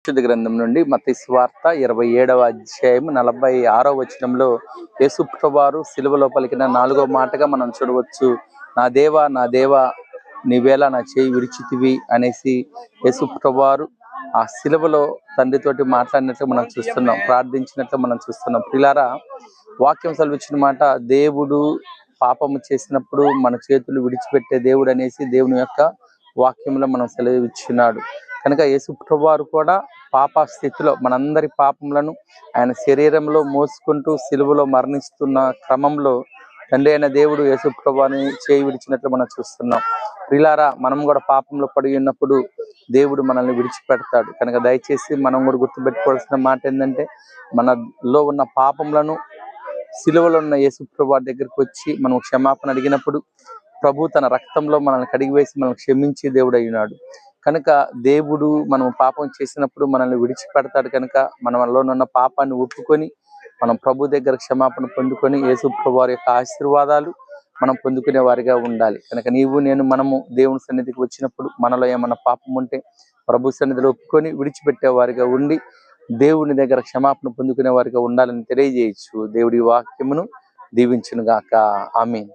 పరిశుద్ధ గ్రంథం నుండి మత్తయి సువార్త 27వ అధ్యాయం 46వ వచనంలో యేసుప్రభువారు సిలువలో పలికిన 4వ మాటగా మనం చూడవచ్చు. నా దేవా నా దేవా నీవేళ నా చేయి విడిచితివి అనేసి యేసుప్రభువారు ఆ సిలువలో తండ్రితోటి మాట్లాడినట్లు మనం చూస్తున్నాం, ప్రార్థించినట్లు మనం చూస్తున్నాం. ప్రియులారా, వాక్యం సెలవిచ్చిన మాట, దేవుడు పాపము చేసినప్పుడు మన చేతులు విడిచిపెట్టే దేవుడు అనేసి దేవుని యొక్క వాక్యంలో మనం సెలవిచ్చున్నాడు. కనుక యేసుప్రభువారు కూడా పాప స్థితిలో మనందరి పాపములను ఆయన శరీరంలో మోసుకుంటూ సిలువలో మరణిస్తున్న క్రమంలో తండ్రి అయిన దేవుడు యేసుప్రభువాని చేయి విడిచినట్లు మనం చూస్తున్నాం. ప్రియులారా, మనం కూడా పాపంలో పడి ఉన్నప్పుడు దేవుడు మనల్ని విడిచిపెడతాడు. కనుక దయచేసి మనం కూడా గుర్తుపెట్టుకోవాల్సిన మాట ఏంటంటే, మనలో ఉన్న పాపములను సిలువలో ఉన్న యేసుప్రభువారి దగ్గరికి వచ్చి మనం క్షమాపణ అడిగినప్పుడు ప్రభు తన రక్తంలో మనల్ని కడిగివేసి మనల్ని క్షమించి దేవుడు అయినాడు. కనుక దేవుడు మనం పాపం చేసినప్పుడు మనల్ని విడిచిపెడతాడు. కనుక మనలో ఉన్న పాపాన్ని ఒప్పుకొని మనం ప్రభు దగ్గర క్షమాపణ పొందుకొని యేసుప్రభువారి వారి యొక్క ఆశీర్వాదాలు మనం పొందుకునే వారిగా ఉండాలి. కనుక నీవు నేను మనము దేవుని సన్నిధికి వచ్చినప్పుడు మనలో ఏమన్నా పాపం ఉంటే ప్రభు సన్నిధిలో ఒప్పుకొని విడిచిపెట్టే వారిగా ఉండి దేవుని దగ్గర క్షమాపణ పొందుకునే వారిగా ఉండాలని తెలియజేయచ్చు. దేవుడి వాక్యమును దీవించును గాక. ఆమేన్.